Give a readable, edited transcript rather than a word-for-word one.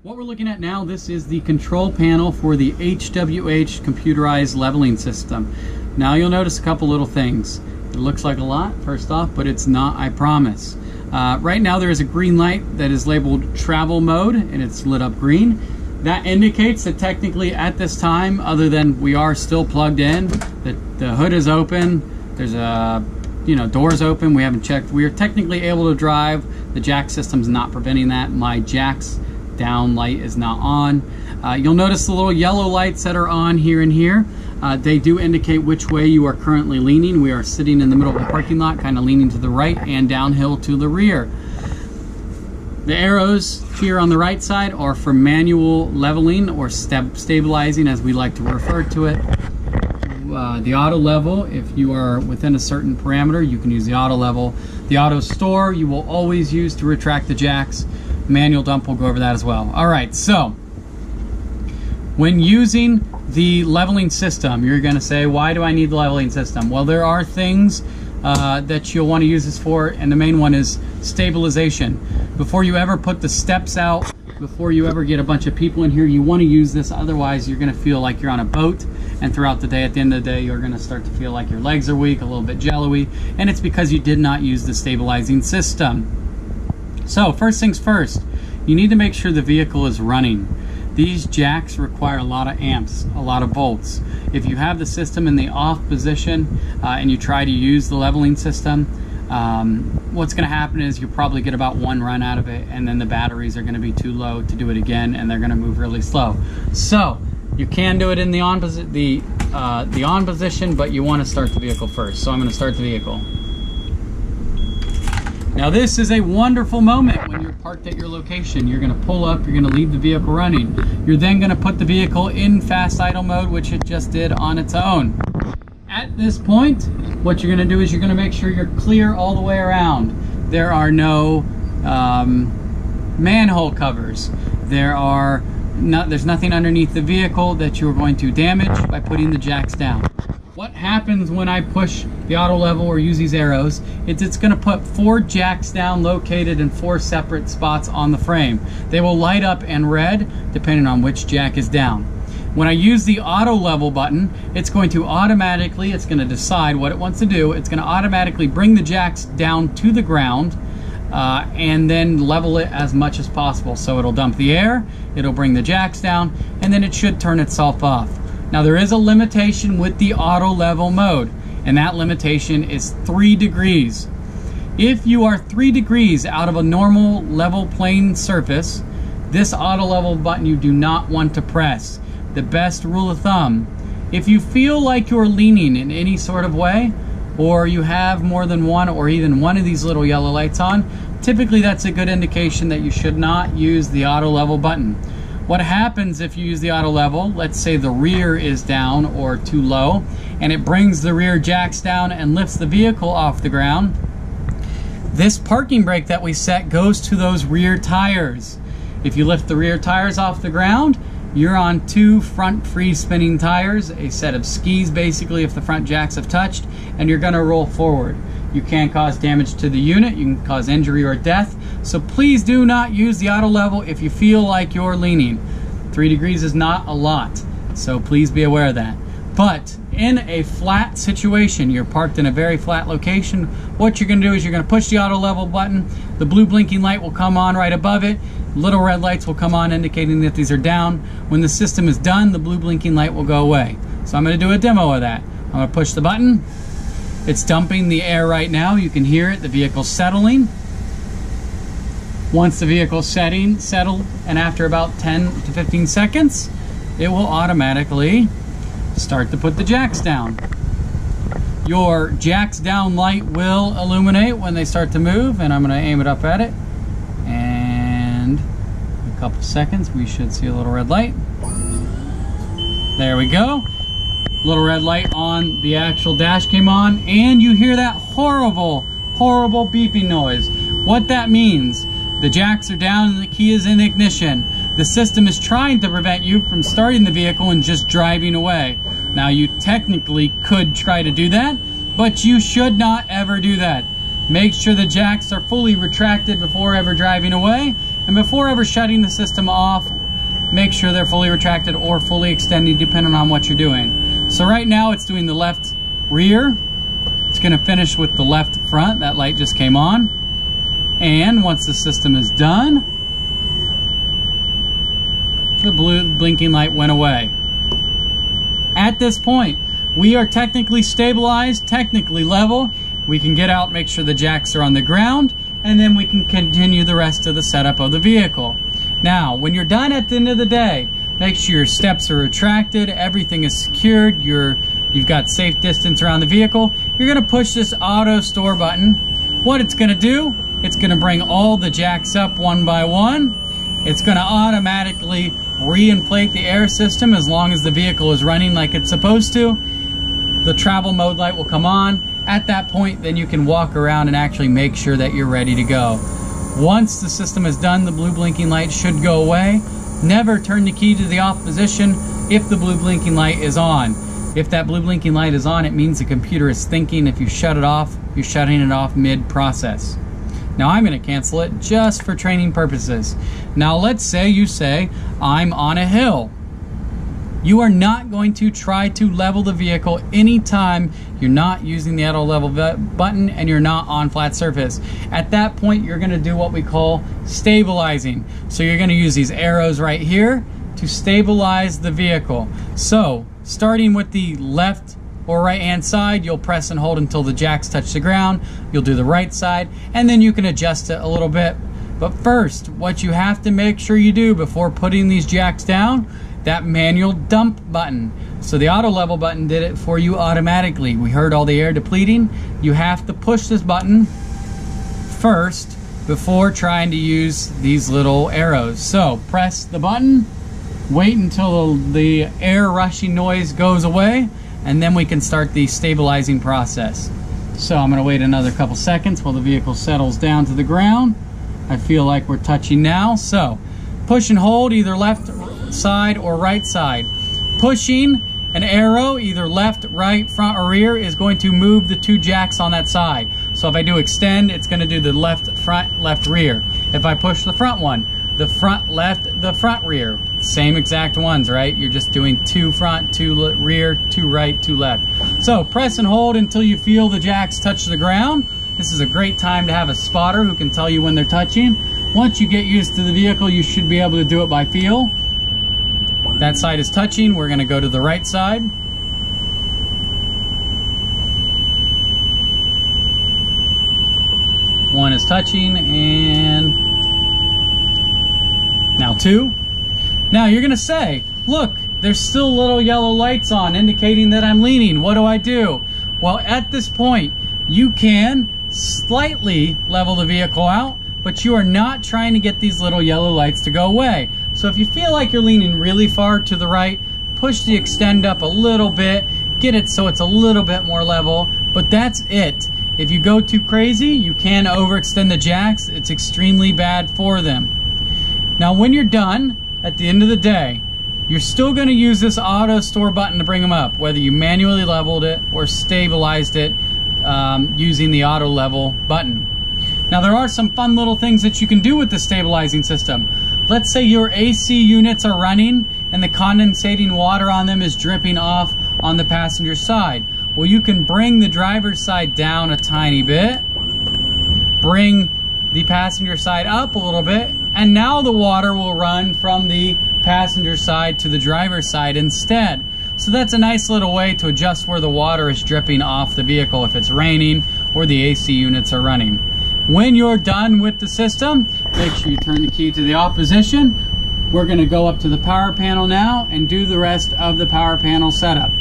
What we're looking at now, this is the control panel for the HWH computerized leveling system. Now you'll notice a couple little things. It looks like a lot, first off, but it's not, I promise. Right now there is a green light that is labeled travel mode, and it's lit up green. That indicates that technically at this time, other than we are still plugged in, that the hood is open, there's a, doors open, we haven't checked. We are technically able to drive. The jack system's not preventing that. My jack's down light is not on. You'll notice the little yellow lights that are on here and here. They do indicate which way you are currently leaning. We are sitting in the middle of a parking lot, kind of leaning to the right and downhill to the rear. The arrows here on the right side are for manual leveling or stabilizing, as we like to refer to it. The auto level, if you are within a certain parameter, you can use the auto level. The auto store you will always use to retract the jacks. Manual dump will go over that as well. All right, so when using the leveling system, you're going to say, why do I need the leveling system? Well, there are things that you'll want to use this for, and the main one is stabilization. Before you ever put the steps out, before you ever get a bunch of people in here, you want to use this. Otherwise, you're going to feel like you're on a boat, and throughout the day, at the end of the day, you're going to start to feel like your legs are weak, a little bit jello-y, and it's because you did not use the stabilizing system. So first things first, you need to make sure the vehicle is running. These jacks require a lot of amps, a lot of volts. If you have the system in the off position and you try to use the leveling system, what's going to happen is you probably get about one run out of it, and then the batteries are going to be too low to do it again, and they're going to move really slow. So you can do it in the on position, but you want to start the vehicle first. So I'm going to start the vehicle. Now this is a wonderful moment when you're parked at your location. You're going to pull up, you're going to leave the vehicle running. You're then going to put the vehicle in fast idle mode, which it just did on its own. At this point, what you're going to do is you're going to make sure you're clear all the way around. There are no manhole covers. There's nothing underneath the vehicle that you're going to damage by putting the jacks down. What happens when I push the auto level or use these arrows is it's going to put 4 jacks down located in 4 separate spots on the frame. They will light up in red depending on which jack is down. When I use the auto level button, it's going to decide what it wants to do. It's going to automatically bring the jacks down to the ground and then level it as much as possible. So it'll dump the air, it'll bring the jacks down, and then it should turn itself off. Now there is a limitation with the auto level mode, and that limitation is 3 degrees. If you are 3 degrees out of a normal level plane surface, this auto level button you do not want to press. The best rule of thumb, if you feel like you're leaning in any sort of way, or you have more than one or even one of these little yellow lights on, typically that's a good indication that you should not use the auto level button. What happens if you use the auto level, let's say the rear is down or too low, and it brings the rear jacks down and lifts the vehicle off the ground, this parking brake that we set goes to those rear tires. If you lift the rear tires off the ground, you're on 2 front free spinning tires, a set of skis basically if the front jacks have touched, and you're gonna roll forward. You can cause damage to the unit, you can cause injury or death, so please do not use the auto level if you feel like you're leaning. 3 degrees is not a lot, so please be aware of that. But in a flat situation, you're parked in a very flat location, what you're gonna do is you're gonna push the auto level button, the blue blinking light will come on right above it, little red lights will come on indicating that these are down. When the system is done, the blue blinking light will go away. So I'm gonna do a demo of that. I'm gonna push the button. It's dumping the air right now. You can hear it, the vehicle's settling. Once the vehicle's settled, and after about 10 to 15 seconds, it will automatically start to put the jacks down. Your jacks down light will illuminate when they start to move, and I'm gonna aim it up at it. And in a couple seconds, we should see a little red light. There we go. Little red light on the actual dash came on, and you hear that horrible beeping noise. What that means, the jacks are down and the key is in ignition. The system is trying to prevent you from starting the vehicle and just driving away. Now you technically could try to do that, but you should not ever do that. Make sure the jacks are fully retracted before ever driving away, And before ever shutting the system off, make sure they're fully retracted or fully extended depending on what you're doing. So right now it's doing the left rear. It's going to finish with the left front. That light just came on. And once the system is done, the blue blinking light went away. At this point, we are technically stabilized, technically level. We can get out, make sure the jacks are on the ground, and then we can continue the rest of the setup of the vehicle. Now, when you're done at the end of the day, make sure your steps are retracted, everything is secured, you've got safe distance around the vehicle. You're gonna push this auto store button. What it's gonna do, it's gonna bring all the jacks up one by one. It's gonna automatically re-inflate the air system as long as the vehicle is running like it's supposed to. The travel mode light will come on. At that point, then you can walk around and actually make sure that you're ready to go. Once the system is done, the blue blinking light should go away. Never turn the key to the off position if the blue blinking light is on. If that blue blinking light is on, it means the computer is thinking. If you shut it off, you're shutting it off mid-process. Now I'm going to cancel it just for training purposes. Now let's say you say, I'm on a hill. You are not going to try to level the vehicle anytime you're not using the auto level button and you're not on flat surface. At that point, you're going to do what we call stabilizing. So you're going to use these arrows right here to stabilize the vehicle. So starting with the left or right hand side, you'll press and hold until the jacks touch the ground. You'll do the right side, and then you can adjust it a little bit. But first, what you have to make sure you do before putting these jacks down, that manual dump button. So the auto level button did it for you automatically. We heard all the air depleting. You have to push this button first before trying to use these little arrows. So press the button, wait until the air rushing noise goes away, and then we can start the stabilizing process. So I'm going to wait another couple seconds while the vehicle settles down to the ground. I feel like we're touching now. So push and hold either left side or right side. Pushing an arrow either left, right, front, or rear is going to move the two jacks on that side. So if I do extend, it's going to do the left, front, left, rear. If I push the front one, the front, left, the front, rear. Same exact ones, right? You're just doing two front, two rear, two right, two left. So press and hold until you feel the jacks touch the ground. This is a great time to have a spotter who can tell you when they're touching. Once you get used to the vehicle, you should be able to do it by feel. That side is touching. We're going to go to the right side. One is touching, and now two. Now you're going to say, look, there's still little yellow lights on indicating that I'm leaning. What do I do? Well, at this point, you can slightly level the vehicle out, but you are not trying to get these little yellow lights to go away. So if you feel like you're leaning really far to the right, push the extend up a little bit, get it so it's a little bit more level, but that's it. If you go too crazy, you can overextend the jacks. It's extremely bad for them. Now when you're done, at the end of the day, you're still going to use this auto store button to bring them up, whether you manually leveled it or stabilized it using the auto level button. Now there are some fun little things that you can do with the stabilizing system. Let's say your AC units are running and the condensating water on them is dripping off on the passenger side. Well, you can bring the driver's side down a tiny bit, bring the passenger side up a little bit, and now the water will run from the passenger side to the driver's side instead. So that's a nice little way to adjust where the water is dripping off the vehicle if it's raining or the AC units are running. When you're done with the system, make sure you turn the key to the off position. We're going to go up to the power panel now and do the rest of the power panel setup.